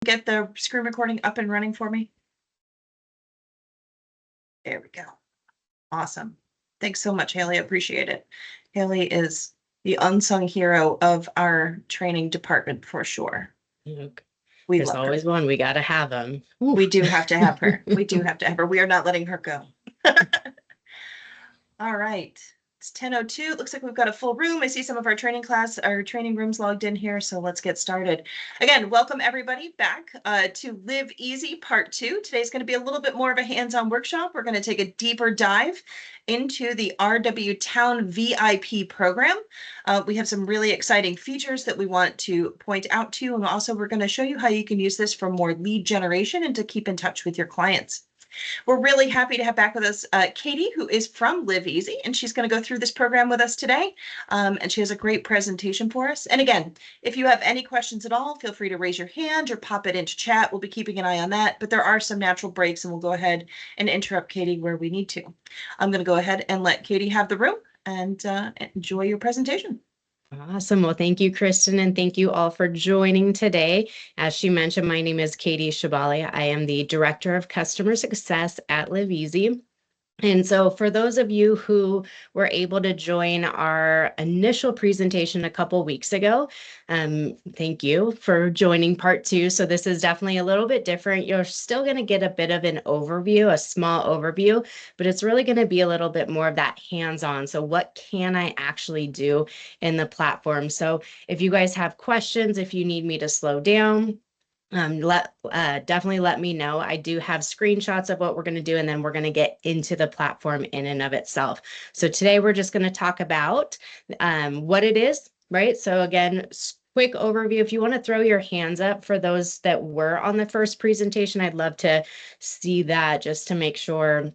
get the screen recording up and running for me? There we go. Awesome. Thanks so much, Haley. I appreciate it. Haley is the unsung hero of our training department for sure. Look, We there's love always her. one. We got to have them. We do have to have her. We do have to have her. We are not letting her go. All right. It's 10:02. It looks like we've got a full room. I see some of our training rooms logged in here. So let's get started. Again, welcome everybody back to LiveEasy Part 2. Today's going to be a little bit more of a hands-on workshop. We're going to take a deeper dive into the RW Towne VIP program. We have some really exciting features that we want to point out to you. And also we're going to show you how you can use this for more lead generation and to keep in touch with your clients. We're really happy to have back with us Katie, who is from LiveEasy, and she's going to go through this program with us today. And she has a great presentation for us. And again, if you have any questions at all, feel free to raise your hand or pop it into chat. We'll be keeping an eye on that, but there are some natural breaks and we'll go ahead and interrupt Katie where we need to. I'm going to go ahead and let Katie have the room and enjoy your presentation. Awesome. Well, thank you, Kristen, and thank you all for joining today. As she mentioned, my name is Katie Shabali. I am the Director of Customer Success at LiveEasy. And so for those of you who were able to join our initial presentation a couple weeks ago, thank you for joining part 2. So this is definitely a little bit different. You're still going to get a bit of an overview, a small overview, but it's really going to be a little bit more of that hands-on. So what can I actually do in the platform? So if you guys have questions, if you need me to slow down, definitely let me know. I do have screenshots of what we're going to do, and then we're going to get into the platform in and of itself. So today we're just going to talk about what it is, right? So again, quick overview. If you want to throw your hands up for those that were on the first presentation, I'd love to see that just to make sure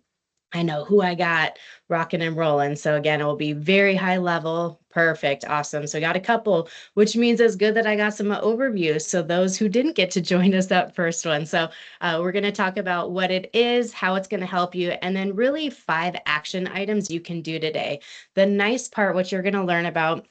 I know who I got rocking and rolling. So again, it will be very high level. Perfect. Awesome. So I got a couple, which means it's good that I got some overviews. So those who didn't get to join us that first one. So we're going to talk about what it is, how it's going to help you, and then really 5 action items you can do today. The nice part, what you're going to learn about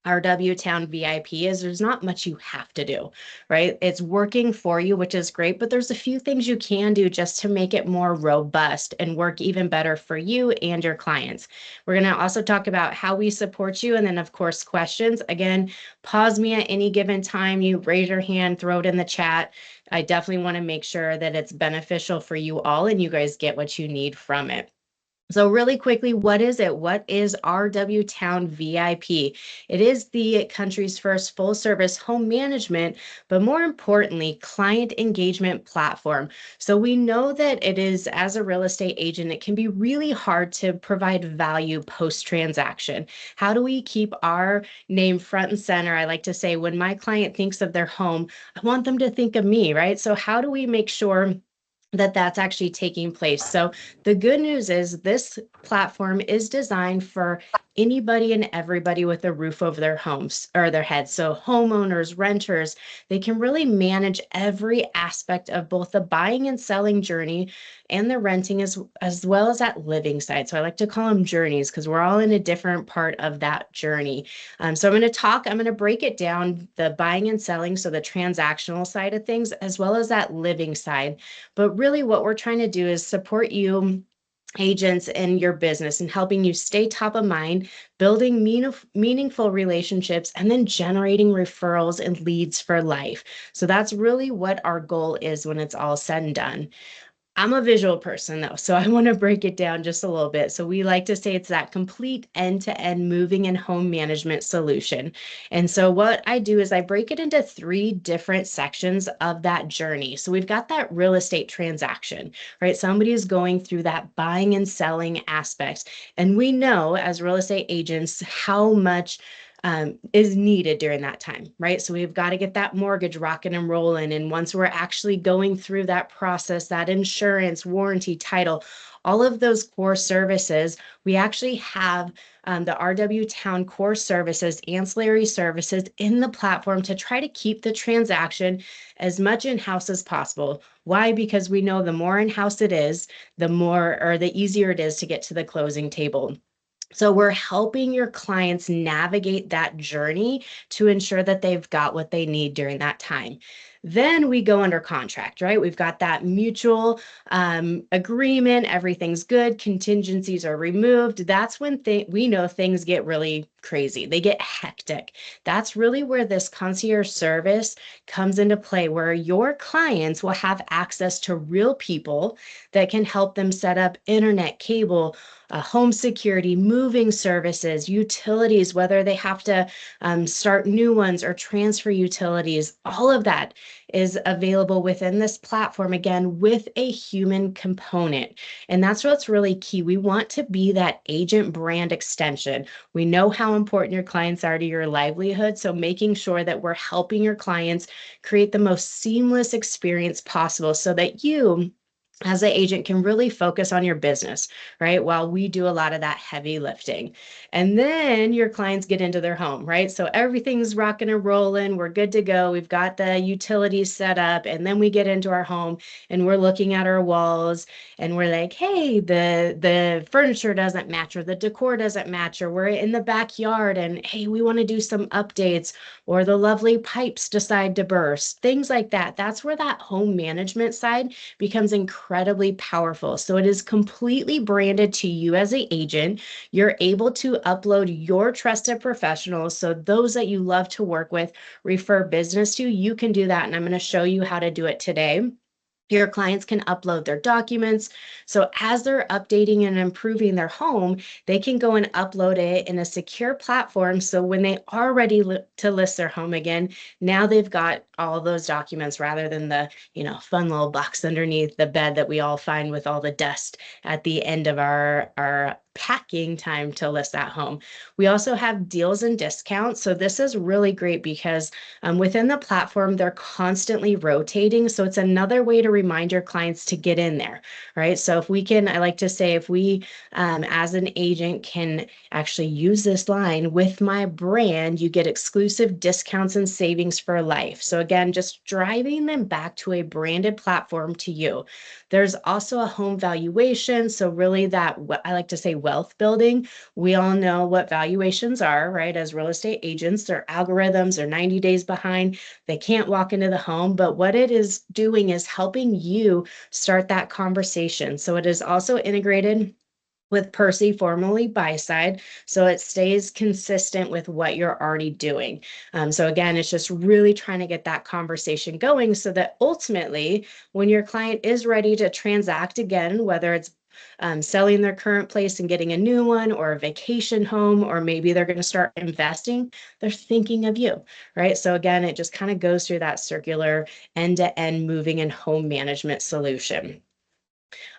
RW Towne VIP is there's not much you have to do, right? It's working for you, which is great, but there's a few things you can do just to make it more robust and work even better for you and your clients. We're going to also talk about how we support you. And then of course, questions. Again, pause me at any given time. You raise your hand, throw it in the chat. I definitely want to make sure that it's beneficial for you all and you guys get what you need from it. So really quickly, what is it? What is RW Towne VIP? It is the country's first full service home management, but more importantly, client engagement platform. So we know that it is, as a real estate agent, it can be really hard to provide value post-transaction. How do we keep our name front and center? I like to say when my client thinks of their home, I want them to think of me, right? So how do we make sure that that's actually taking place? So the good news is this platform is designed for anybody and everybody with a roof over their homes or their heads. So homeowners, renters, they can really manage every aspect of both the buying and selling journey and the renting as well as that living side. So I like to call them journeys because we're all in a different part of that journey. So I'm going to break it down, the buying and selling, so the transactional side of things, as well as that living side. But really what we're trying to do is support you agents in your business and helping you stay top of mind, building meaningful relationships, and then generating referrals and leads for life. So that's really what our goal is when it's all said and done. I'm a visual person though, so I want to break it down just a little bit. So we like to say it's that complete end-to-end moving and home management solution. And so what I do is I break it into 3 different sections of that journey. So we've got that real estate transaction, right? Somebody is going through that buying and selling aspects. And we know as real estate agents how much is needed during that time, right? So we've got to get that mortgage rocking and rolling. And once we're actually going through that process, that insurance, warranty, title, all of those core services, we actually have the RW Towne core services, ancillary services in the platform to try to keep the transaction as much in-house as possible. Why? Because we know the more in-house it is, the easier it is to get to the closing table. So we're helping your clients navigate that journey to ensure that they've got what they need during that time. Then we go under contract, right? We've got that mutual agreement. Everything's good. Contingencies are removed. That's when we know things get really crazy. They get hectic. That's really where this concierge service comes into play, where your clients will have access to real people that can help them set up internet, cable, home security, moving services, utilities, whether they have to start new ones or transfer utilities. All of that is available within this platform, again, with a human component. And that's what's really key. We want to be that agent brand extension. We know how important your clients are to your livelihood. So making sure that we're helping your clients create the most seamless experience possible so that you, as an agent, can really focus on your business, right? While we do a lot of that heavy lifting. And then your clients get into their home, right? So everything's rocking and rolling. We're good to go. We've got the utilities set up. And then we get into our home and we're looking at our walls and we're like, hey, the furniture doesn't match, or the decor doesn't match, or we're in the backyard and hey, we want to do some updates, or the lovely pipes decide to burst, things like that. That's where that home management side becomes incredibly powerful. So it is completely branded to you as an agent. You're able to upload your trusted professionals. So those that you love to work with, refer business to, you can do that. And I'm going to show you how to do it today. Your clients can upload their documents. So as they're updating and improving their home, they can go and upload it in a secure platform. So when they are ready to list their home again, now they've got all those documents rather than the, fun little box underneath the bed that we all find with all the dust at the end of our packing time to list that home. We also have deals and discounts. So this is really great because within the platform, they're constantly rotating. So it's another way to remind your clients to get in there, right? So if we can, I like to say, if we, as an agent, can actually use this line, with my brand, you get exclusive discounts and savings for life. So again, just driving them back to a branded platform to you. There's also a home valuation. So really that, I like to say, wealth building. We all know what valuations are, right? As real estate agents, their algorithms are 90 days behind. They can't walk into the home, but what it is doing is helping you start that conversation. So it is also integrated with Percy, formerly Buy Side, so it stays consistent with what you're already doing. So again, it's just really trying to get that conversation going so that ultimately, when your client is ready to transact again, whether it's selling their current place and getting a new one, or a vacation home, or maybe they're going to start investing, they're thinking of you, right? So again, it just kind of goes through that circular end-to-end moving and home management solution.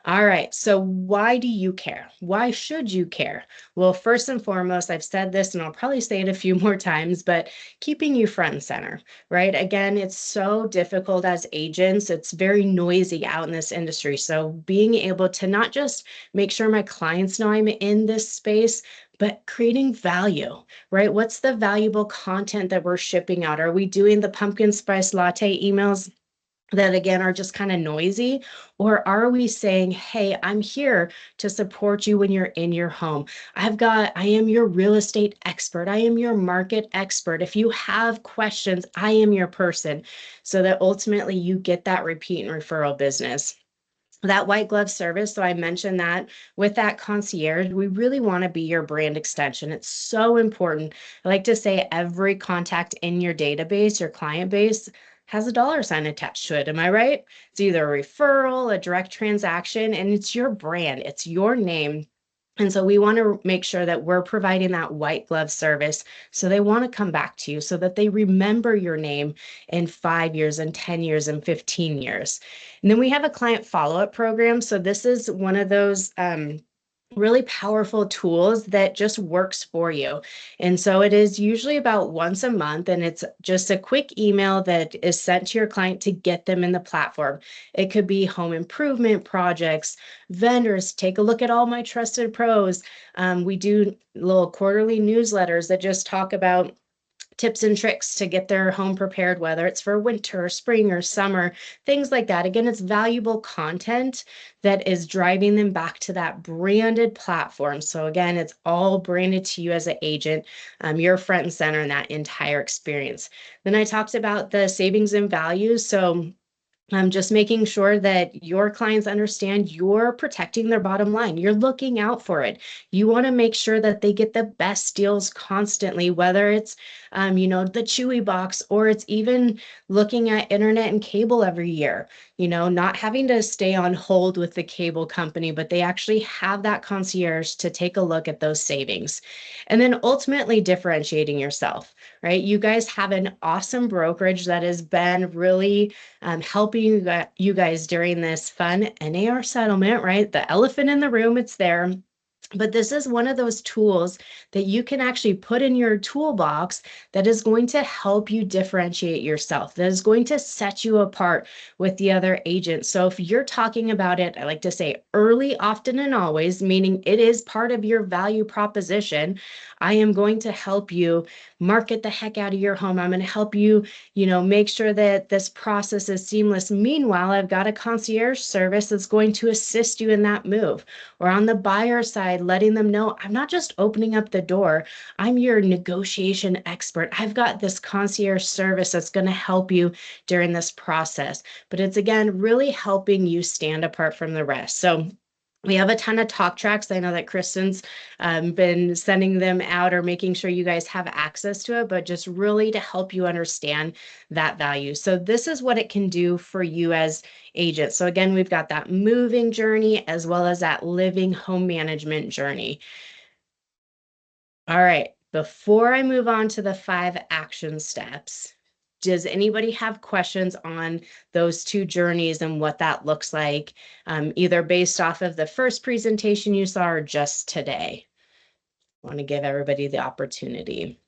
All right, so why do you care? Why should you care? Well, first and foremost, I've said this and I'll probably say it a few more times, but keeping you front and center, right? Again, it's so difficult as agents. It's very noisy out in this industry. So being able to not just make sure my clients know I'm in this space, but creating value, right? What's the valuable content that we're shipping out? Are we doing the pumpkin spice latte emails that again are just kind of noisy? Or are we saying, hey, I'm here to support you when you're in your home? I am your real estate expert. I am your market expert. If you have questions, I am your person, so that ultimately you get that repeat and referral business. That white glove service, so I mentioned that with that concierge, we really want to be your brand extension. It's so important. I like to say every contact in your database, your client base, has a dollar sign attached to it. Am I right? It's either a referral, a direct transaction, and it's your brand, it's your name. And so we want to make sure that we're providing that white glove service so they want to come back to you, so that they remember your name in 5 years and 10 years and 15 years. And then we have a client follow-up program. So this is one of those really powerful tools that just works for you. And so it is usually about once a month, and it's just a quick email that is sent to your client to get them in the platform. It could be home improvement projects, vendors, take a look at all my trusted pros. We do little quarterly newsletters that just talk about tips and tricks to get their home prepared, whether it's for winter, spring, or summer, things like that. Again, it's valuable content that is driving them back to that branded platform. So again, it's all branded to you as an agent. You're front and center in that entire experience. Then I talked about the savings and values. So just making sure that your clients understand you're protecting their bottom line. You're looking out for it. You want to make sure that they get the best deals constantly, whether it's, the Chewy box, or it's even looking at internet and cable every year, not having to stay on hold with the cable company, but they actually have that concierge to take a look at those savings. And then ultimately differentiating yourself, right? You guys have an awesome brokerage that has been really helping you guys during this fun NAR settlement, right? The elephant in the room, it's there. But this is one of those tools that you can actually put in your toolbox that is going to help you differentiate yourself, that is going to set you apart with the other agents. So if you're talking about it, I like to say early, often, and always, meaning it is part of your value proposition. I am going to help you market the heck out of your home. I'm going to help you, make sure that this process is seamless. Meanwhile, I've got a concierge service that's going to assist you in that move. Or on the buyer side, letting them know, I'm not just opening up the door, I'm your negotiation expert. I've got this concierge service that's going to help you during this process. But it's, again, really helping you stand apart from the rest. So we have a ton of talk tracks. I know that Kristen's been sending them out or making sure you guys have access to it, but just really to help you understand that value. So this is what it can do for you as agents. So again, we've got that moving journey as well as that living home management journey. All right, before I move on to the 5 action steps, does anybody have questions on those 2 journeys and what that looks like, either based off of the first presentation you saw or just today? I want to give everybody the opportunity.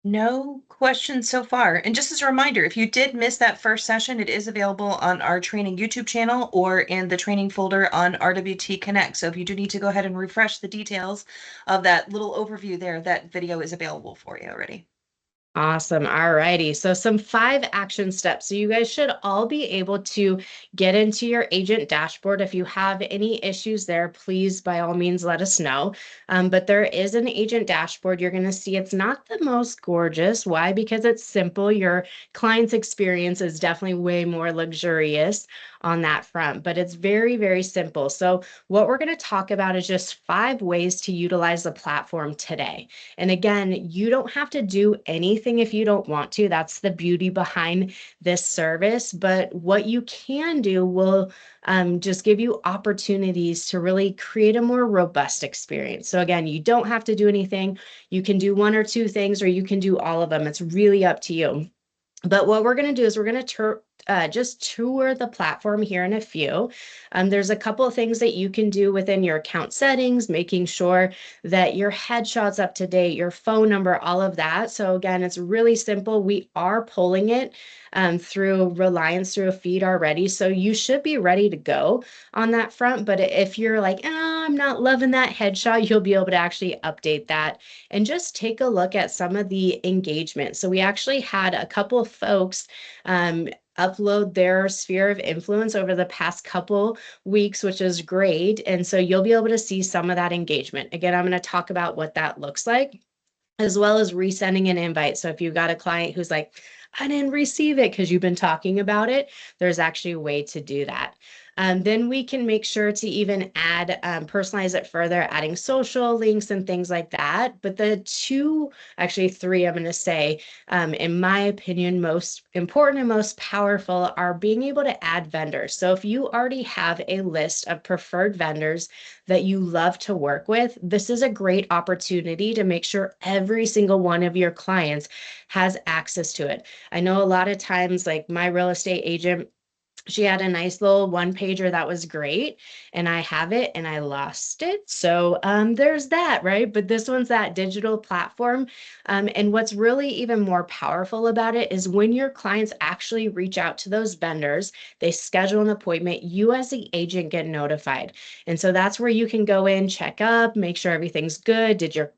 No questions so far. And just as a reminder, if you did miss that first session, it is available on our training YouTube channel or in the training folder on RWT Connect. So if you do need to go ahead and refresh the details of that little overview there, that video is available for you already. Awesome. All righty. So some 5 action steps. So you guys should all be able to get into your agent dashboard. If you have any issues there, please, by all means, let us know. But there is an agent dashboard. You're going to see it's not the most gorgeous. Why? Because it's simple. Your client's experience is definitely way more luxurious on that front, but it's very, very simple. So what we're going to talk about is just 5 ways to utilize the platform today. And again, you don't have to do anything if you don't want to. That's the beauty behind this service. But what you can do will just give you opportunities to really create a more robust experience. So again, you don't have to do anything. You can do 1 or 2 things, or you can do all of them. It's really up to you. But what we're going to do is we're going to just tour the platform here in a few. There's a couple of things that you can do within your account settings, making sure that your headshot's up to date, your phone number, all of that. So again, it's really simple. We are pulling it through Reliance through a feed already. So you should be ready to go on that front. But if you're like, I'm not loving that headshot, you'll be able to actually update that and just take a look at some of the engagement. So we actually had a couple of folks upload their sphere of influence over the past couple weeks, which is great. And so you'll be able to see some of that engagement. Again, I'm going to talk about what that looks like, as well as resending an invite. So if you've got a client who's like, I didn't receive it because you've been talking about it, there's actually a way to do that. Then we can make sure to even add, personalize it further, adding social links and things like that. But the 2, actually 3, I'm going to say, in my opinion, most important and most powerful are being able to add vendors. So if you already have a list of preferred vendors that you love to work with, this is a great opportunity to make sure every single one of your clients has access to it. I know a lot of times, like my real estate agent, she had a nice little 1-pager that was great, and I have it and I lost it. So there's that, right? But this one's that digital platform. And what's really even more powerful about it is when your clients actually reach out to those vendors, they schedule an appointment, you as the agent get notified. And so that's where you can go in, check up, make sure everything's good. Did your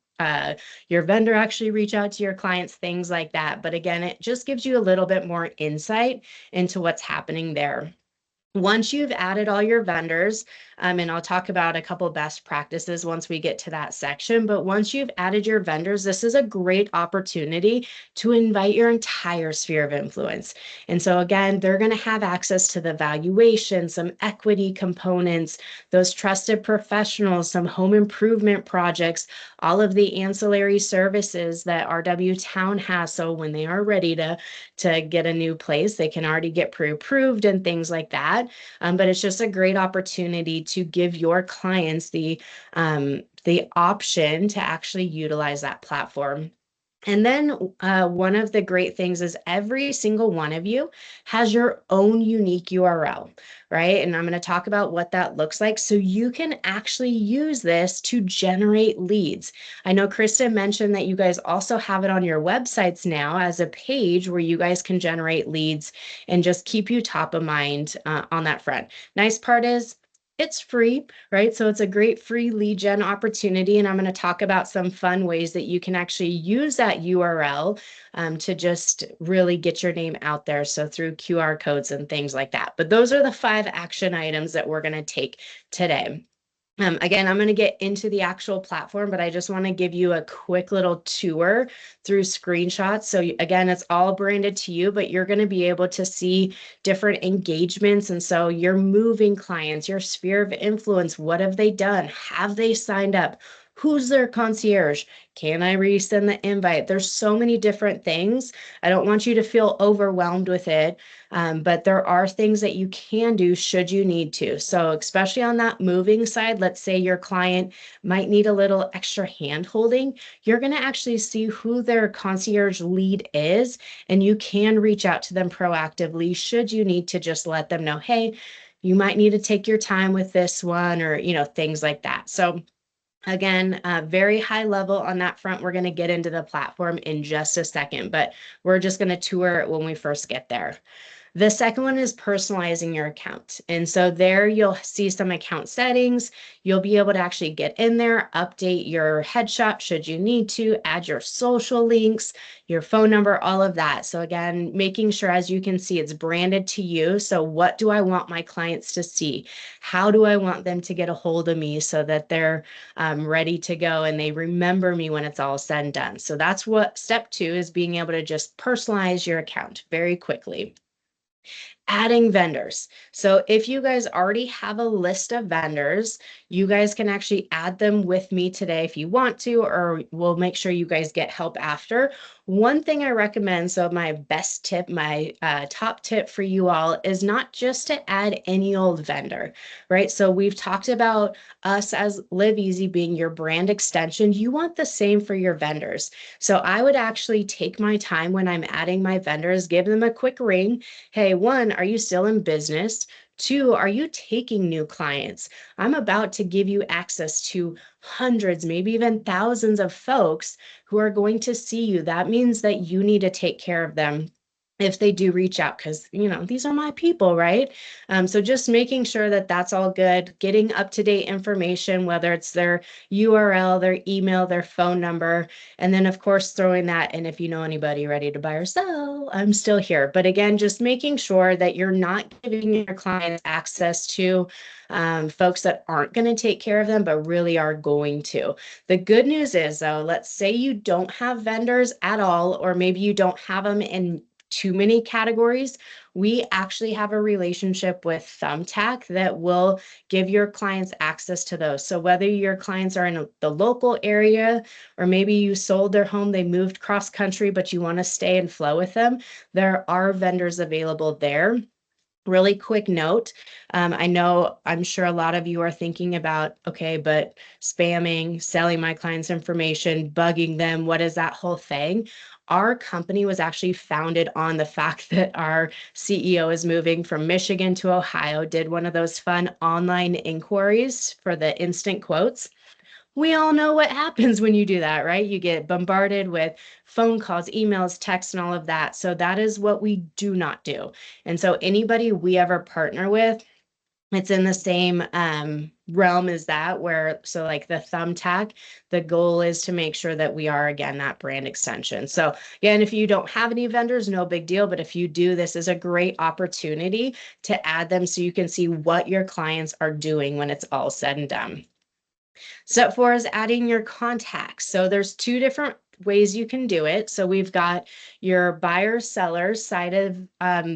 your vendor actually reach out to your clients, things like that. But again, it just gives you a little bit more insight into what's happening there. Once you've added all your vendors, and I'll talk about a couple best practices once we get to that section, but once you've added your vendors, this is a great opportunity to invite your entire sphere of influence. And so again, they're going to have access to the valuation, some equity components, those trusted professionals, some home improvement projects, all of the ancillary services that RW Towne has. So when they are ready to get a new place, they can already get pre-approved and things like that. But it's just a great opportunity to give your clients the option to actually utilize that platform. And then one of the great things is every single one of you has your own unique URL, right? And I'm going to talk about what that looks like so you can actually use this to generate leads. I know Kristen mentioned that you guys also have it on your websites now as a page where you guys can generate leads and just keep you top of mind on that front. Nice part is it's free, right? So it's a great free lead gen opportunity. And I'm going to talk about some fun ways that you can actually use that URL to just really get your name out there. So through QR codes and things like that. But those are the 5 action items that we're going to take today. Again, I'm going to get into the actual platform, but I just want to give you a quick little tour through screenshots. So again, it's all branded to you, but you're going to be able to see different engagements. And so your moving clients, your sphere of influence, what have they done? Have they signed up? Who's their concierge? Can I resend the invite? There's so many different things. I don't want you to feel overwhelmed with it. But there are things that you can do should you need to. So especially on that moving side, let's say your client might need a little extra hand holding, you're going to actually see who their concierge lead is, and you can reach out to them proactively should you need to just let them know, hey, you might need to take your time with this one, or, things like that. So again, very high level on that front. We're going to get into the platform in just a second, but we're just going to tour it when we first get there. The second one is personalizing your account. And so there you'll see some account settings. You'll be able to actually get in there, update your headshot should you need to, add your social links, your phone number, all of that. So again, making sure, as you can see, it's branded to you. So what do I want my clients to see? How do I want them to get a hold of me so that they're ready to go and they remember me when it's all said and done? So that's what step 2 is, being able to just personalize your account very quickly. Adding vendors. So if you guys already have a list of vendors, you guys can actually add them with me today if you want to, or we'll make sure you guys get help after. One thing I recommend, so my best tip, my top tip for you all, is not just to add any old vendor, right? So we've talked about us as LiveEasy being your brand extension. You want the same for your vendors. So I would actually take my time when I'm adding my vendors, give them a quick ring. Hey, 1, are you still in business? 2, are you taking new clients? I'm about to give you access to hundreds, maybe even thousands of folks who are going to see you. That means that you need to take care of them if they do reach out, because these are my people, right? So just making sure that that's all good, getting up-to-date information, whether it's their URL, their email, their phone number, and then of course throwing that in, if you know anybody ready to buy or sell, I'm still here. But again, just making sure that you're not giving your clients access to folks that aren't going to take care of them, but really are going to. The good news is, though, let's say you don't have vendors at all, or maybe you don't have them in too many categories. We actually have a relationship with Thumbtack that will give your clients access to those. So whether your clients are in the local area, or maybe you sold their home, they moved cross country, but you want to stay and flow with them, there are vendors available there. Really quick note. I'm sure a lot of you are thinking about, okay, but spamming, selling my clients information, bugging them, what is that whole thing? Our company was actually founded on the fact that our CEO is moving from Michigan to Ohio, did one of those fun online inquiries for the instant quotes. We all know what happens when you do that, right? You get bombarded with phone calls, emails, texts, and all of that. So that is what we do not do. And so anybody we ever partner with, It's in the same realm as that, where so like the thumbtack, the goal is to make sure that we are again that brand extension. So again, if you don't have any vendors, no big deal. But if you do, this is a great opportunity to add them so you can see what your clients are doing when it's all said and done. Step four is adding your contacts. So there's two different ways you can do it. So we've got your buyer seller side of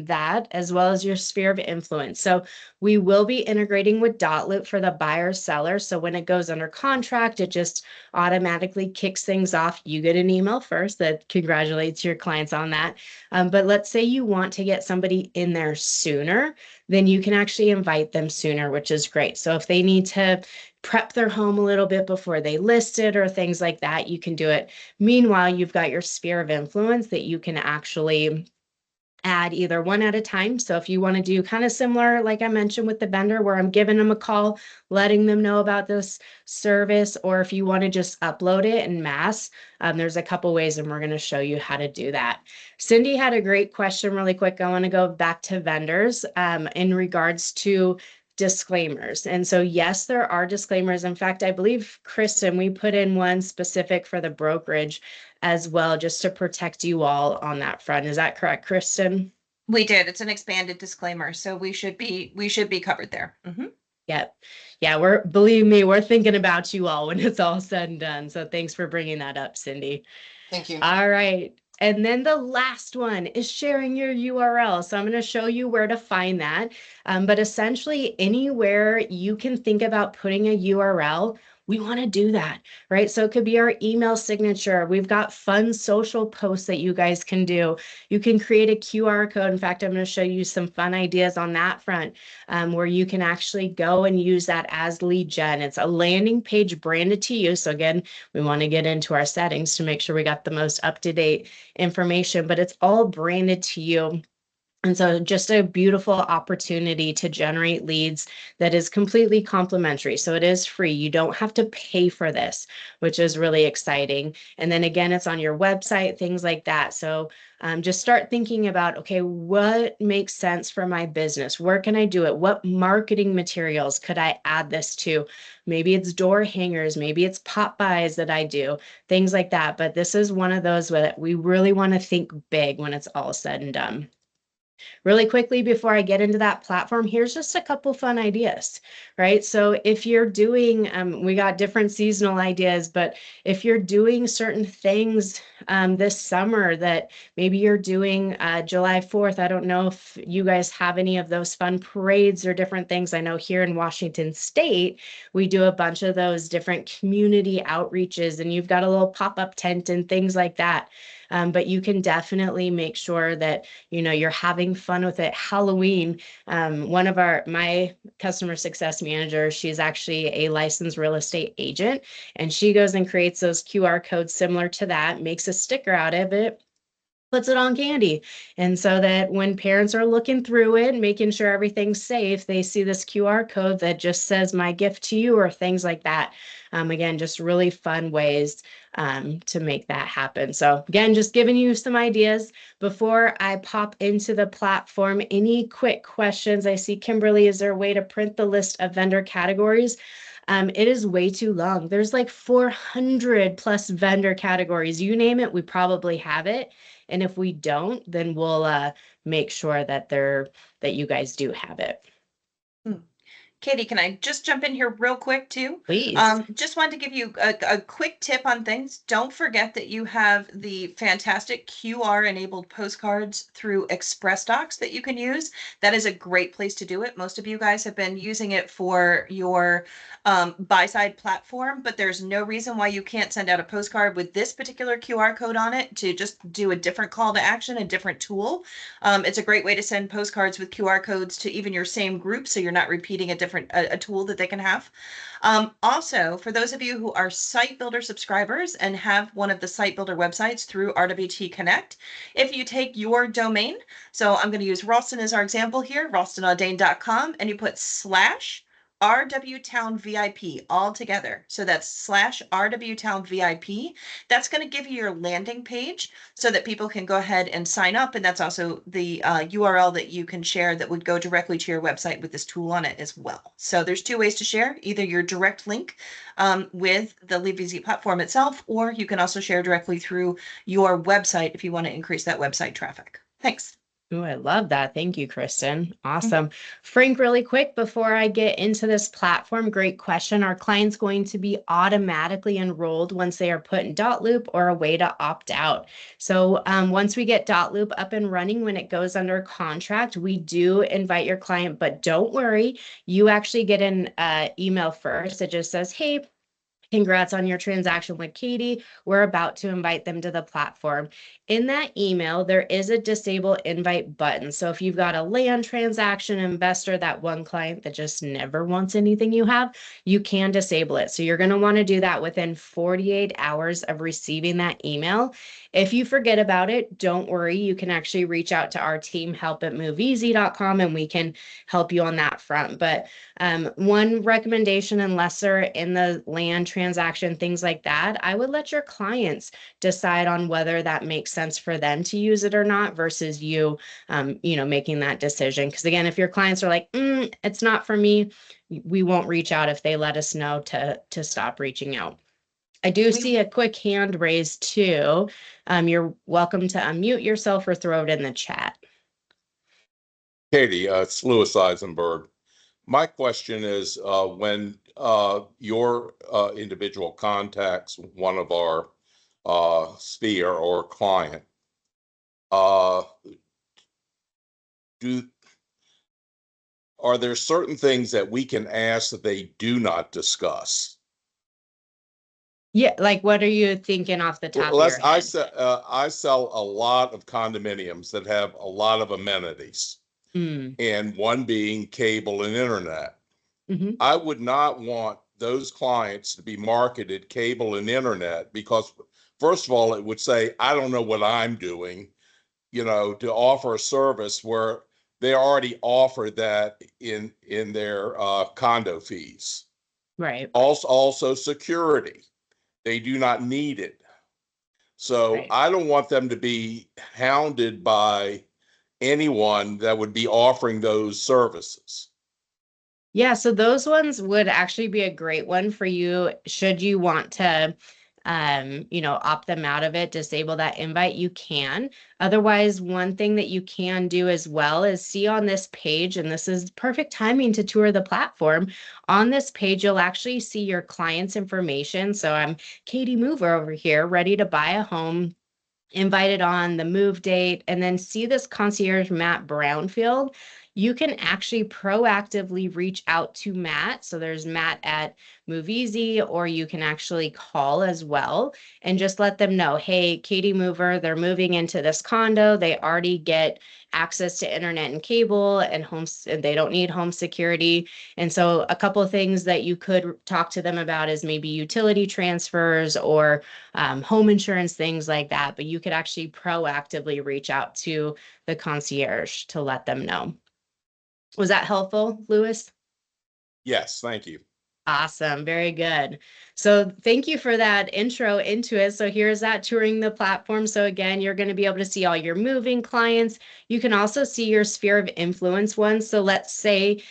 that, as well as your sphere of influence. So we will be integrating with Dotloop for the buyer seller. So when it goes under contract, it just automatically kicks things off. You get an email first that congratulates your clients on that. But let's say you want to get somebody in there sooner, then you can actually invite them sooner, which is great. So if they need to prep their home a little bit before they list it or things like that, you can do it. Meanwhile, you've got your sphere of influence that you can actually add either one at a time. So if you want to do kind of similar, like I mentioned with the vendor, where I'm giving them a call, letting them know about this service, or if you want to just upload it in mass, there's a couple ways and we're going to show you how to do that. Cindy had a great question really quick. I want to go back to vendors in regards to disclaimers. And so, yes, there are disclaimers. In fact, I believe, Kristen, we put in one specific for the brokerage as well, just to protect you all on that front. Is that correct, Kristen? We did. It's an expanded disclaimer, so we should be covered there. Yep. Yeah, believe me, we're thinking about you all when it's all said and done. So thanks for bringing that up, Cindy. Thank you. All right. And then the last one is sharing your URL. So I'm going to show you where to find that. But essentially, anywhere you can think about putting a URL, we want to do that, right? So it could be our email signature. We've got fun social posts that you guys can do. You can create a QR code. In fact, I'm going to show you some fun ideas on that front where you can actually go and use that as lead gen. It's a landing page branded to you. So again, we want to get into our settings to make sure we got the most up-to-date information, but it's all branded to you. And so just a beautiful opportunity to generate leads that is completely complimentary. So it is free. You don't have to pay for this, which is really exciting. And then again, it's on your website, things like that. So just start thinking about, okay, what makes sense for my business? Where can I do it? What marketing materials could I add this to? Maybe it's door hangers, maybe it's pop buys that I do, things like that. But this is one of those where we really want to think big when it's all said and done. Really quickly, before I get into that platform, here's just a couple fun ideas, right? So if you're doing, we got different seasonal ideas, but if you're doing certain things this summer that maybe you're doing July 4th, I don't know if you guys have any of those fun parades or different things. I know here in Washington State, we do a bunch of those different community outreaches, and you've got a little pop-up tent and things like that. But you can definitely make sure that you're having fun with it. Halloween, one of my customer success manager, she's actually a licensed real estate agent, and she goes and creates those QR codes similar to that, makes a sticker out of it, puts it on candy. And so that when parents are looking through it, making sure everything's safe, they see this QR code that just says my gift to you or things like that. Again, just really fun ways to make that happen. So again, just giving you some ideas before I pop into the platform. Any quick questions? I see Kimberly, is there a way to print the list of vendor categories? It is way too long. There's like 400 plus vendor categories. You name it, we probably have it. And if we don't, then we'll make sure that you guys do have it. Katie, can I just jump in here real quick too? Please. Just wanted to give you a quick tip on things. Don't forget that you have the fantastic QR enabled postcards through Express Docs that you can use. That is a great place to do it. Most of you guys have been using it for your buy-side platform, but there's no reason why you can't send out a postcard with this particular QR code on it to just do a different call to action, a different tool. It's a great way to send postcards with QR codes to even your same group, so you're not repeating a tool that they can have. Also, for those of you who are Site Builder subscribers and have one of the Site Builder websites through RWT Connect, if you take your domain, so I'm going to use Ralston as our example here, ralstonaudain.com, and you put RW Towne VIP all together. So that's /RW Towne VIP. That's going to give you your landing page so that people can go ahead and sign up. And that's also the URL that you can share that would go directly to your website with this tool on it as well. So there's two ways to share, either your direct link with the LiveEasy platform itself, or you can also share directly through your website if you want to increase that website traffic. Thanks. Oh, I love that. Thank you, Kristen. Awesome. Frank, really quick before I get into this platform, great question. Are clients going to be automatically enrolled once they are put in dotloop, or a way to opt out? So once we get dotloop up and running, when it goes under contract, we do invite your client, but don't worry, you actually get an email first. It just says, hey, congrats on your transaction with Katie. We're about to invite them to the platform. In that email, there is a disable invite button. So if you've got a land transaction investor, that one client that just never wants anything you have, you can disable it. So you're going to want to do that within 48 hours of receiving that email. If you forget about it, don't worry. You can actually reach out to our team, help@moveeasy.com, and we can help you on that front. But one recommendation, unless they're in the land transaction, things like that, I would let your clients decide on whether that makes sense for them to use it or not versus you, making that decision. Because again, if your clients are like, it's not for me, we won't reach out if they let us know to stop reaching out. I do see a quick hand raised too. You're welcome to unmute yourself or throw it in the chat. Katie, it's Louis Eisenberg. My question is, when your individual contacts one of our sphere or client, are there certain things that we can ask that they do not discuss? Yeah, like what are you thinking off the top of your head? I sell a lot of condominiums that have a lot of amenities, and one being cable and internet. I would not want those clients to be marketed cable and internet because, first of all, it would say, I don't know what I'm doing, to offer a service where they already offer that in their condo fees. Right. Also security. They do not need it. So Right. I don't want them to be hounded by anyone that would be offering those services. Yeah, so those ones would actually be a great one for you should you want to opt them out of it, disable that invite, you can. Otherwise, one thing that you can do as well is see on this page, and this is perfect timing to tour the platform. On this page, you'll actually see your client's information. So I'm Katie Mover over here, ready to buy a home, invited on the move date, and then see this concierge Matt Brownfield. You can actually proactively reach out to Matt. So there's Matt at MoveEasy, or you can actually call as well and just let them know, hey, Katie Mover, they're moving into this condo. They already get access to internet and cable and homes. They don't need home security. And so a couple of things that you could talk to them about is maybe utility transfers or home insurance, things like that. But you could actually proactively reach out to the concierge to let them know. Was that helpful, Louis? Yes, thank you. Awesome. Very good. So thank you for that intro into it. So here's that touring the platform. So again, you're going to be able to see all your moving clients. You can also see your sphere of influence ones. So let's say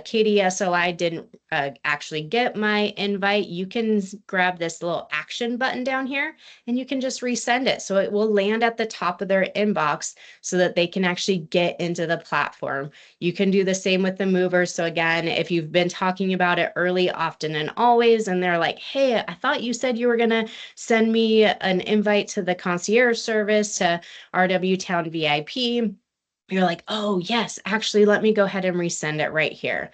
Katie SOI didn't actually get my invite. You can grab this little action button down here and you can just resend it. So it will land at the top of their inbox so that they can actually get into the platform. You can do the same with the movers. So again, if you've been talking about it early, often, and always, and they're like, hey, I thought you said you were going to send me an invite to the concierge service to RW Towne VIP. You're like, oh, yes, actually, let me go ahead and resend it right here.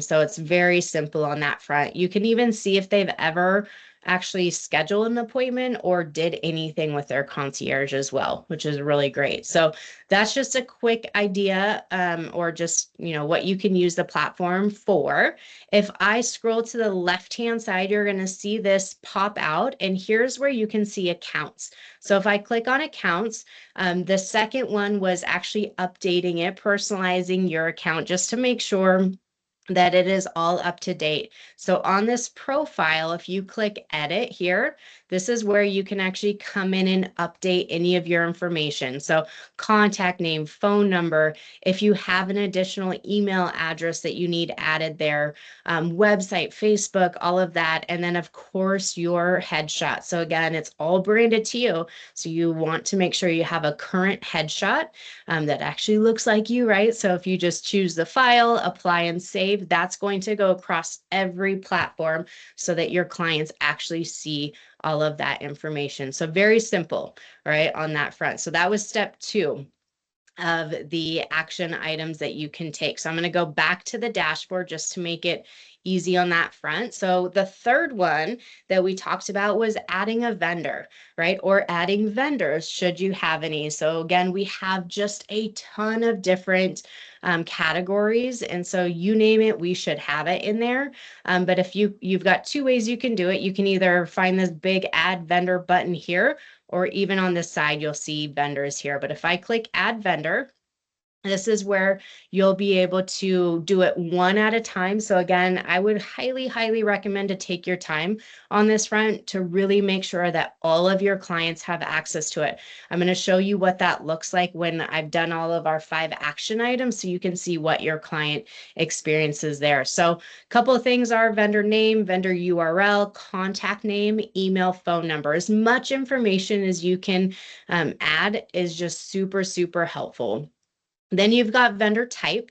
So it's very simple on that front. You can even see if they've ever actually scheduled an appointment or did anything with their concierge as well, which is really great. So that's just a quick idea or just, what you can use the platform for. If I scroll to the left-hand side, you're going to see this pop out, and here's where you can see accounts. So if I click on accounts, the second one was actually updating it, personalizing your account just to make sure that it is all up to date. So on this profile, if you click edit here, this is where you can actually come in and update any of your information. So contact name, phone number, if you have an additional email address that you need added there, website, Facebook, all of that. And then of course your headshot. So again, it's all branded to you. So you want to make sure you have a current headshot that actually looks like you, right? So if you just choose the file, apply and save, that's going to go across every platform so that your clients actually see all of that information. So very simple, right, on that front. So that was step 2 of the action items that you can take. So I'm going to go back to the dashboard just to make it easy on that front. So the third one that we talked about was adding a vendor, right? Or adding vendors should you have any. So again, we have just a ton of different categories. And so you name it, we should have it in there. But if you've got 2 ways you can do it. You can either find this big add vendor button here, or even on this side, you'll see vendors here. But if I click add vendor, this is where you'll be able to do it one at a time. So again, I would highly, highly recommend to take your time on this front to really make sure that all of your clients have access to it. I'm going to show you what that looks like when I've done all of our 5 action items so you can see what your client experiences there. So a couple of things are vendor name, vendor URL, contact name, email, phone number. As much information as you can add is just super, super helpful. Then you've got vendor type.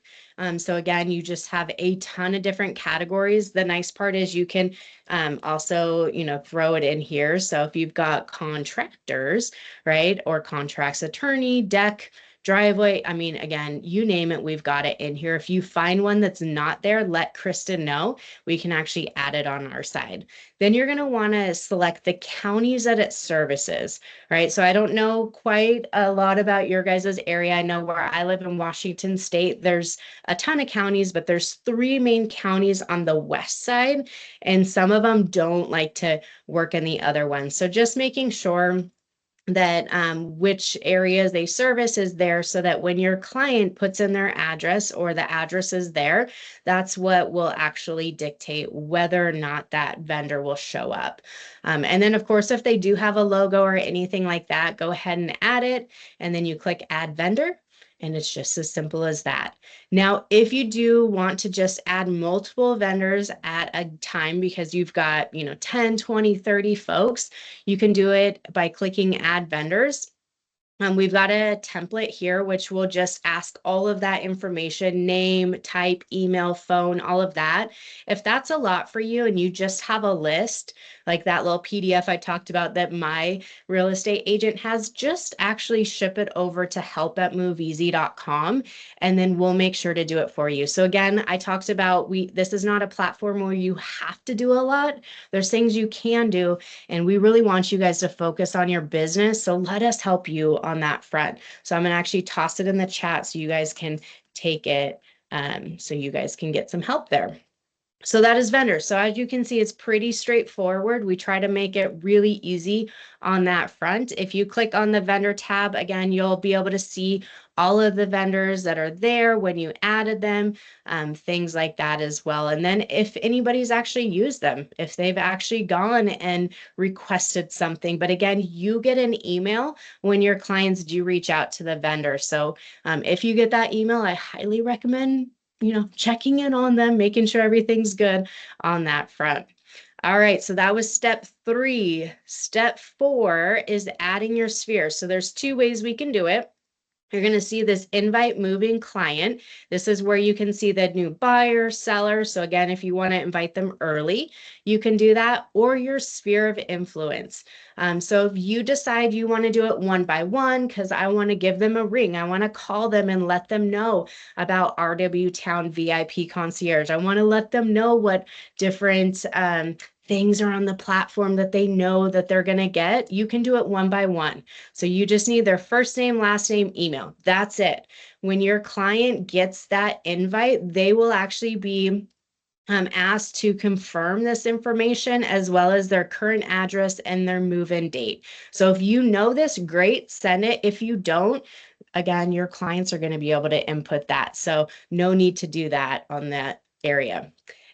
So again, you just have a ton of different categories. The nice part is you can also, throw it in here. So if you've got contractors, right, or contracts attorney, deck, driveway, I mean, again, you name it, we've got it in here. If you find one that's not there, let Kristen know. We can actually add it on our side. Then you're going to want to select the counties that it services, right? So I don't know quite a lot about your guys' area. I know where I live in Washington State, there's a ton of counties, but there's 3 main counties on the west side, and some of them don't like to work in the other ones. So just making sure that which areas they service is there so that when your client puts in their address or the address is there, that's what will actually dictate whether or not that vendor will show up. And then of course, if they do have a logo or anything like that, go ahead and add it. And then you click add vendor. And it's just as simple as that. Now, if you do want to just add multiple vendors at a time because you've got, 10, 20, 30 folks, you can do it by clicking add vendors. We've got a template here, which will just ask all of that information, name, type, email, phone, all of that. If that's a lot for you and you just have a list, like that little PDF I talked about that my real estate agent has, just actually ship it over to help@moveeasy.com and then we'll make sure to do it for you. So again, I talked about this is not a platform where you have to do a lot. There's things you can do, and we really want you guys to focus on your business. So let us help you on that front. So I'm going to actually toss it in the chat so you guys can take it, so you guys can get some help there. So that is vendors. So as you can see, it's pretty straightforward. We try to make it really easy on that front. If you click on the vendor tab, again, you'll be able to see all of the vendors that are there when you added them, things like that as well. And then if anybody's actually used them, if they've actually gone and requested something, but again, you get an email when your clients do reach out to the vendor. So if you get that email, I highly recommend checking in on them, making sure everything's good on that front. All right, so that was step 3. Step 4 is adding your sphere. So there's 2 ways we can do it. You're going to see this invite moving client. This is where you can see the new buyer, seller. So again, if you want to invite them early, you can do that, or your sphere of influence. So if you decide you want to do it one by one, because I want to give them a ring, I want to call them and let them know about RW Towne VIP concierge. I want to let them know what different things are on the platform that they know that they're going to get. You can do it one by one. So you just need their first name, last name, email. That's it. When your client gets that invite, they will actually be asked to confirm this information as well as their current address and their move-in date. So if you know this, great, send it. If you don't, again, your clients are going to be able to input that. So no need to do that on that area.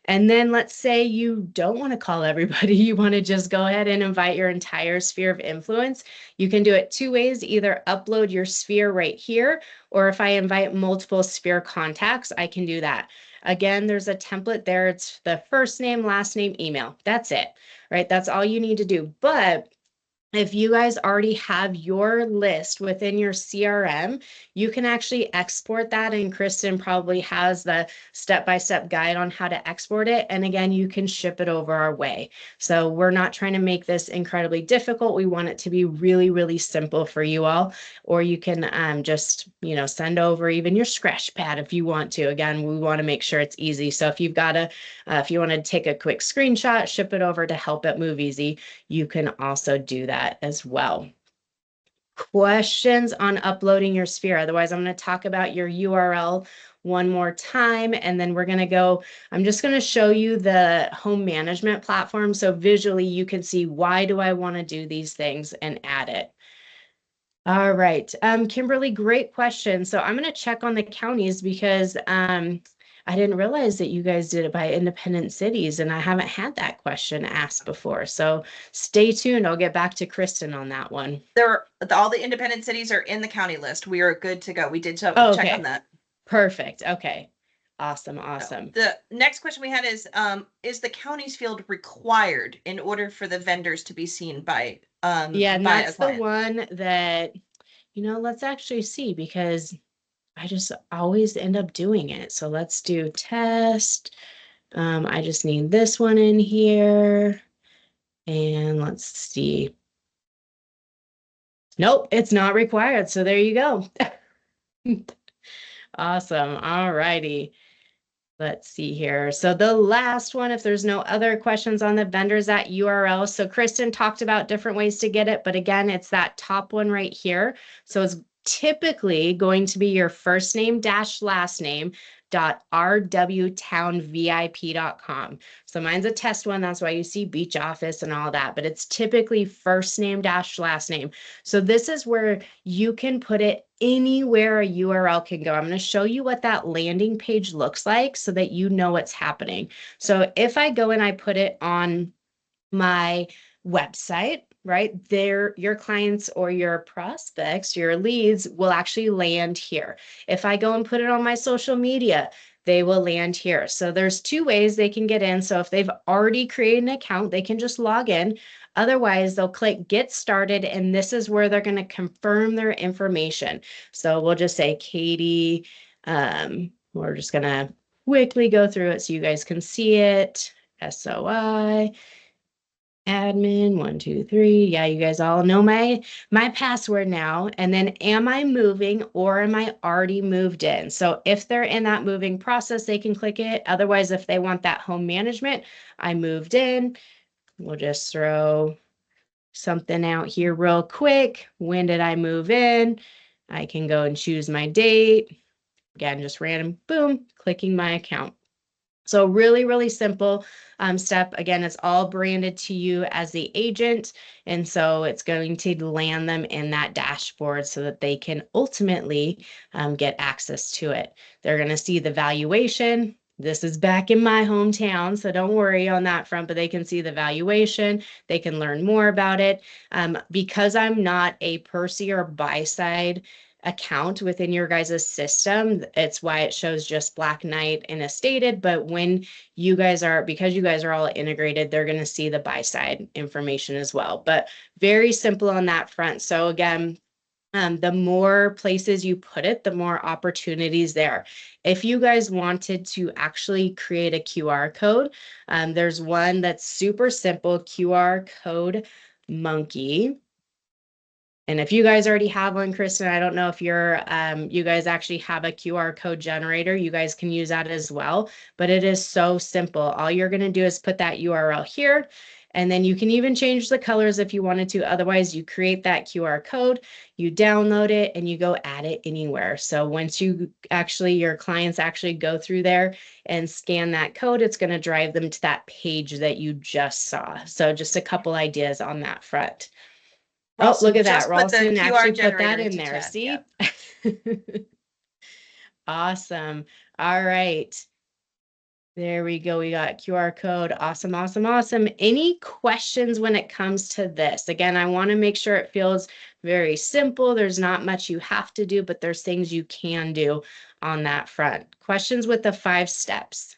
And then let's say you don't want to call everybody, you want to just go ahead and invite your entire sphere of influence. You can do it two ways, either upload your sphere right here, or if I invite multiple sphere contacts, I can do that. Again, there's a template there. It's the first name, last name, email. That's it, right? That's all you need to do. But if you guys already have your list within your CRM, you can actually export that. And Kristen probably has the step-by-step guide on how to export it. And again, you can ship it over our way. So we're not trying to make this incredibly difficult. We want it to be really, really simple for you all. Or you can just, send over even your scratch pad if you want to. Again, we want to make sure it's easy. So if you've got if you want to take a quick screenshot, ship it over to help@MoveEasy, you can also do that as well. Questions on uploading your sphere? Otherwise, I'm going to talk about your URL one more time, and then we're going to go, I'm just going to show you the home management platform. So visually you can see, why do I want to do these things, and add it. All right. Kimberly, great question. So I'm going to check on the counties because I didn't realize that you guys did it by independent cities, and I haven't had that question asked before. So stay tuned. I'll get back to Kristen on that one. All the independent cities are in the county list. We are good to go. We did check on that. Perfect. Okay. Awesome. Awesome. The next question we had is the counties field required in order for the vendors to be seen by yeah, and by that's the one that, let's actually see, because I just always end up doing it. So let's do test. I just need this one in here. And let's see. Nope, it's not required. So there you go. Awesome. All righty. Let's see here. So the last one, if there's no other questions on the vendors, that URL. So Kristen talked about different ways to get it, but again, it's that top one right here. So it's typically going to be your first name dash last name .rwtownvip.com. So mine's a test one. That's why you see beach office and all that, but it's typically first name dash last name. So this is where you can put it anywhere a URL can go. I'm going to show you what that landing page looks like so that you know what's happening. So if I go and I put it on my website, right there, your clients or your prospects, your leads will actually land here. If I go and put it on my social media, they will land here. So there's two ways they can get in. So if they've already created an account, they can just log in. Otherwise, they'll click get started, and this is where they're going to confirm their information. So we'll just say Katie. We're just going to quickly go through it so you guys can see it. SOI. Admin 1 2 3. Yeah, you guys all know my password now. And then, am I moving or am I already moved in? So if they're in that moving process, they can click it. Otherwise, if they want that home management, I moved in. We'll just throw something out here real quick. When did I move in? I can go and choose my date. Again, just random, boom, clicking my account. So really, really simple step. Again, it's all branded to you as the agent. And so it's going to land them in that dashboard so that they can ultimately get access to it. They're going to see the valuation. This is back in my hometown, so don't worry on that front, but they can see the valuation. They can learn more about it. Because I'm not a Percy or buy side account within your guys' system, it's why it shows just Black Knight and a stated. But when you guys are, because you guys are all integrated, they're going to see the buy side information as well. But very simple on that front. So again, the more places you put it, the more opportunities there. If you guys wanted to actually create a QR code, there's one that's super simple, QR code monkey. And if you guys already have one, Kristen, I don't know if you guys actually have a QR code generator. You guys can use that as well, but it is so simple. All you're going to do is put that URL here, and then you can even change the colors if you wanted to. Otherwise, you create that QR code, you download it, and you go add it anywhere. So once your clients actually go through there and scan that code, it's going to drive them to that page that you just saw. So just a couple ideas on that front. Oh, look at that. Ralston actually put that in there. See? Yeah. Awesome. All right. There we go. We got QR code. Awesome, awesome, awesome. Any questions when it comes to this? Again, I want to make sure it feels very simple. There's not much you have to do, but there's things you can do on that front. Questions with the 5 steps.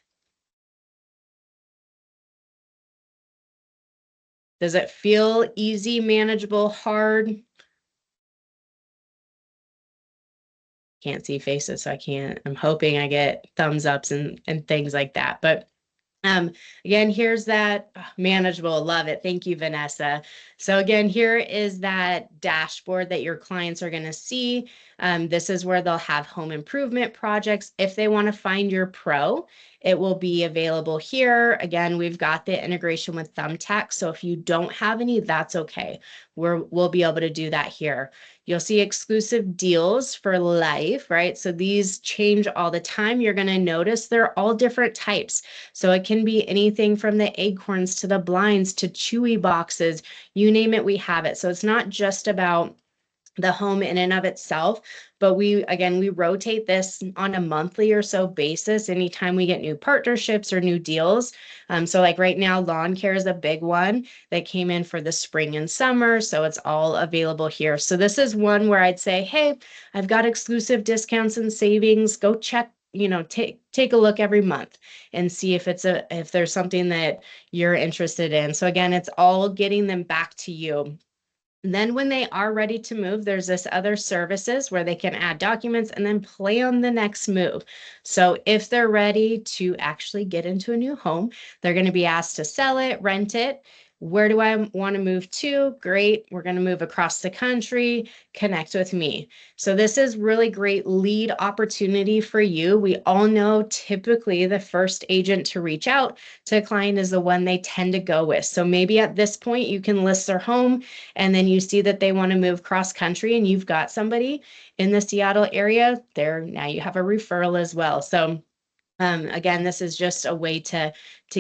Does it feel easy, manageable, hard? Can't see faces, so I can't. I'm hoping I get thumbs ups and things like that. But again, here's that manageable. Love it. Thank you, Vanessa. So again, here is that dashboard that your clients are going to see. This is where they'll have home improvement projects. If they want to find your pro, it will be available here. Again, we've got the integration with Thumbtack. So if you don't have any, that's okay. We'll be able to do that here. You'll see exclusive deals for life, right? So these change all the time. You're going to notice they're all different types. So it can be anything from the acorns to the blinds to chewy boxes, you name it, we have it. So it's not just about the home in and of itself, but we rotate this on a monthly or so basis anytime we get new partnerships or new deals. So like right now, lawn care is a big one that came in for the spring and summer. So it's all available here. So this is one where I'd say, hey, I've got exclusive discounts and savings. Go check, take a look every month and see if there's something that you're interested in. So again, it's all getting them back to you. Then when they are ready to move, there's this other services where they can add documents and then plan the next move. So if they're ready to actually get into a new home, they're going to be asked to sell it, rent it. Where do I want to move to? Great. We're going to move across the country. Connect with me. So this is really great lead opportunity for you. We all know typically the first agent to reach out to a client is the one they tend to go with. So maybe at this point you can list their home and then you see that they want to move cross country and you've got somebody in the Seattle area there. Now you have a referral as well. So again, this is just a way to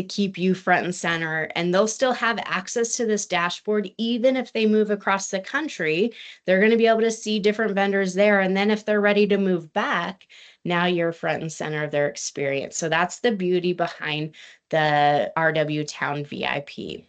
keep you front and center, and they'll still have access to this dashboard. Even if they move across the country, they're going to be able to see different vendors there. And then if they're ready to move back, now you're front and center of their experience. So that's the beauty behind the RW Towne VIP.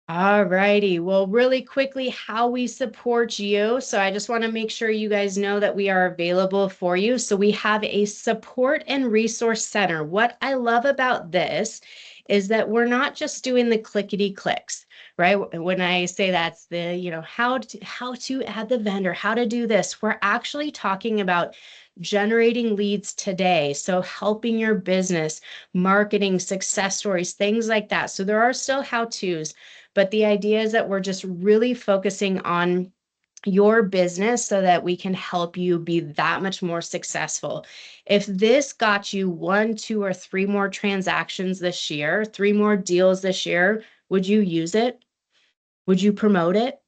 All righty. Well, really quickly, how we support you. So I just want to make sure you guys know that we are available for you. So we have a support and resource center. What I love about this is that we're not just doing the clickety clicks, right? When I say that's the, how to add the vendor, how to do this, we're actually talking about generating leads today. So helping your business, marketing, success stories, things like that. So there are still how-tos. But the idea is that we're just really focusing on your business so that we can help you be that much more successful. If this got you 1, 2, or 3 more transactions this year, 3 more deals this year, would you use it? Would you promote it?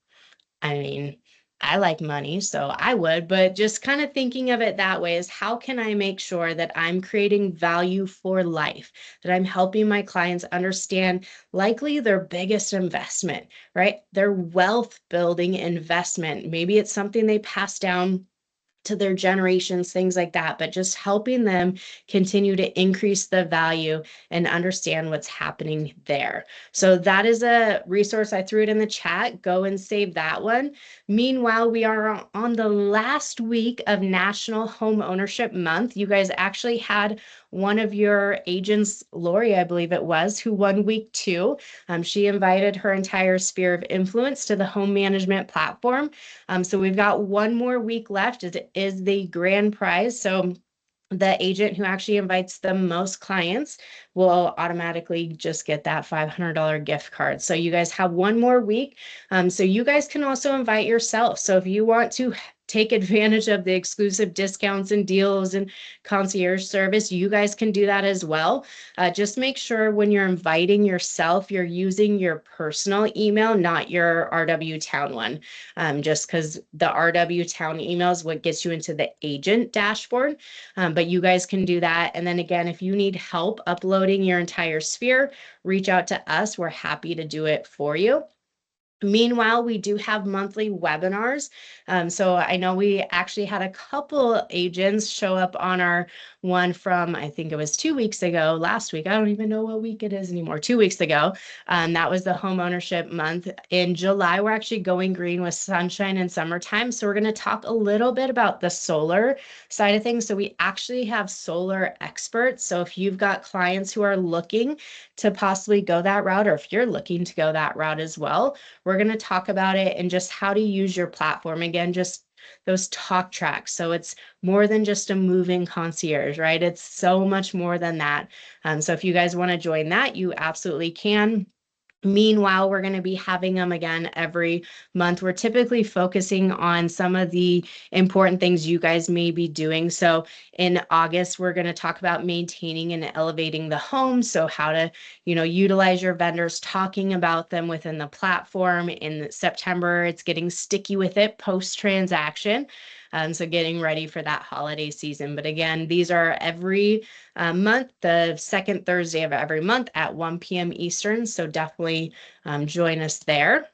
I mean, I like money, so I would, but just kind of thinking of it that way is how can I make sure that I'm creating value for life, that I'm helping my clients understand likely their biggest investment, right? Their wealth building investment. Maybe it's something they pass down to their generations, things like that, but just helping them continue to increase the value and understand what's happening there. So that is a resource. I threw it in the chat. Go and save that one. Meanwhile, we are on the last week of National Home Ownership Month. You guys actually had one of your agents, Lori, I believe it was, who won week 2. She invited her entire sphere of influence to the home management platform. So we've got one more week left. It is the grand prize. So the agent who actually invites the most clients will automatically just get that $500 gift card. So you guys have one more week. So you guys can also invite yourself. So if you want to take advantage of the exclusive discounts and deals and concierge service, you guys can do that as well. Just make sure when you're inviting yourself, you're using your personal email, not your RW Towne one. Just because the RW Towne email is what gets you into the agent dashboard. But you guys can do that. And then again, if you need help uploading your entire sphere, reach out to us. We're happy to do it for you. Meanwhile, we do have monthly webinars. So I know we actually had a couple agents show up on our one from, I think it was 2 weeks ago, last week. I don't even know what week it is anymore, 2 weeks ago. That was the home ownership month. In July, we're actually going green with sunshine and summertime. So we're going to talk a little bit about the solar side of things. So we actually have solar experts. So if you've got clients who are looking to possibly go that route, or if you're looking to go that route as well, we're going to talk about it and just how to use your platform. Again, just those talk tracks. So it's more than just a moving concierge, right? It's so much more than that. So if you guys want to join that, you absolutely can. Meanwhile, we're going to be having them again every month. We're typically focusing on some of the important things you guys may be doing. So in August, we're going to talk about maintaining and elevating the home. So how to, utilize your vendors, talking about them within the platform. In September, it's getting sticky with it post-transaction. So getting ready for that holiday season. But again, these are every month, the second Thursday of every month at 1 p.m. Eastern. So definitely join us there.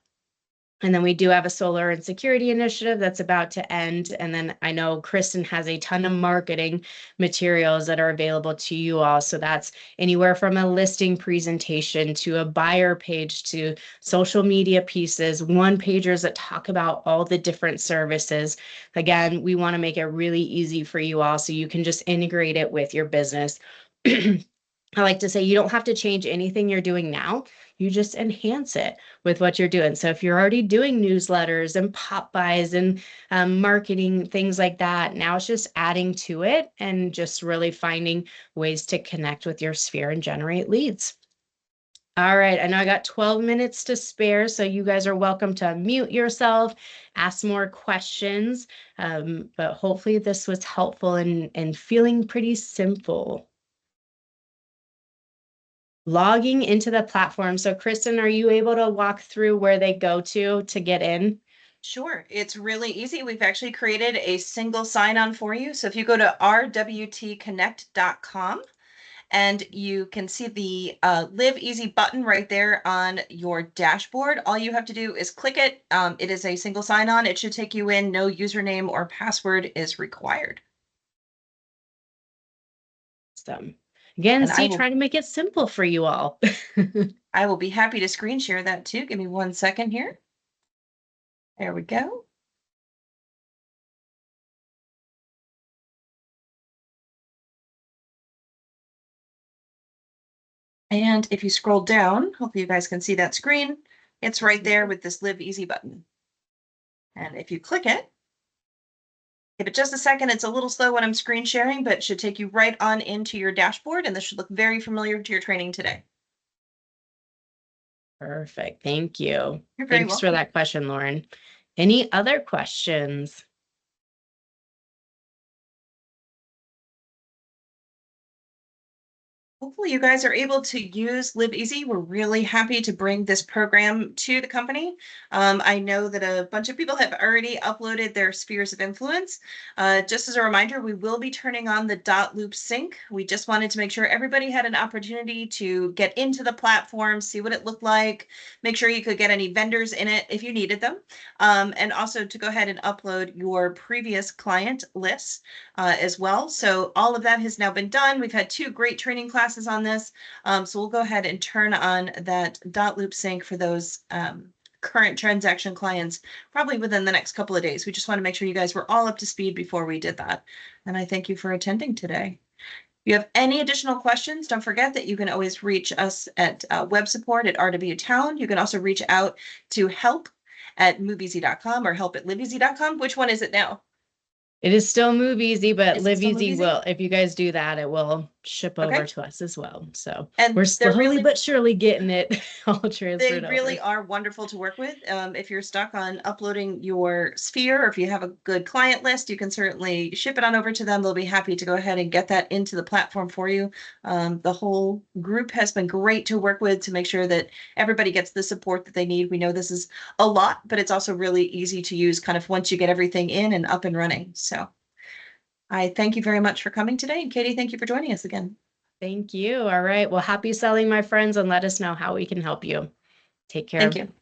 And then we do have a solar and security initiative that's about to end. And then I know Kristen has a ton of marketing materials that are available to you all. So that's anywhere from a listing presentation to a buyer page to social media pieces, one-pagers that talk about all the different services. Again, we want to make it really easy for you all so you can just integrate it with your business. I like to say you don't have to change anything you're doing now. You just enhance it with what you're doing. So if you're already doing newsletters and pop buys and marketing, things like that, now it's just adding to it and just really finding ways to connect with your sphere and generate leads. All right, I know I got 12 minutes to spare, so you guys are welcome to mute yourself, ask more questions, but hopefully this was helpful and feeling pretty simple. Logging into the platform. So Kristen, are you able to walk through where they go to get in? Sure, it's really easy. We've actually created a single sign-on for you. So if you go to rwtconnect.com and you can see the LiveEasy button right there on your dashboard, all you have to do is click it. It is a single sign-on. It should take you in. No username or password is required. So again, trying to make it simple for you all. I will be happy to screen share that too. Give me 1 second here. There we go. And if you scroll down, hopefully you guys can see that screen. It's right there with this LiveEasy button. And if you click it, give it just a second. It's a little slow when I'm screen sharing, but it should take you right on into your dashboard. And this should look very familiar to your training today. Perfect. Thank you. You're very Thanks welcome. for that question, Lauren. Any other questions? Hopefully you guys are able to use LiveEasy. We're really happy to bring this program to the company. I know that a bunch of people have already uploaded their spheres of influence. Just as a reminder, we will be turning on the .loop sync. We just wanted to make sure everybody had an opportunity to get into the platform, see what it looked like, make sure you could get any vendors in it if you needed them, and also to go ahead and upload your previous client lists as well. So all of that has now been done. We've had 2 great training classes on this. So we'll go ahead and turn on that .loop sync for those current transaction clients probably within the next couple of days. We just want to make sure you guys were all up to speed before we did that. And I thank you for attending today. If you have any additional questions, don't forget that you can always reach us at web support at RW Towne. You can also reach out to help@moveeasy.com or help@liveeasy.com. Which one is it now? It is still MoveEasy, but Is it still LiveEasy MoveEasy? will, if you guys do that, it will ship over Okay. to us as well. So And we're they're slowly really- but surely getting it all They transferred really over. are wonderful to work with. If you're stuck on uploading your sphere, or if you have a good client list, you can certainly ship it on over to them. They'll be happy to go ahead and get that into the platform for you. The whole group has been great to work with to make sure that everybody gets the support that they need. We know this is a lot, but it's also really easy to use kind of once you get everything in and up and running. So I thank you very much for coming today. And Katie, thank you for joining us again. Thank you. All right. Well, happy selling, my friends, and let us know how we can help you. Take care. Thank you.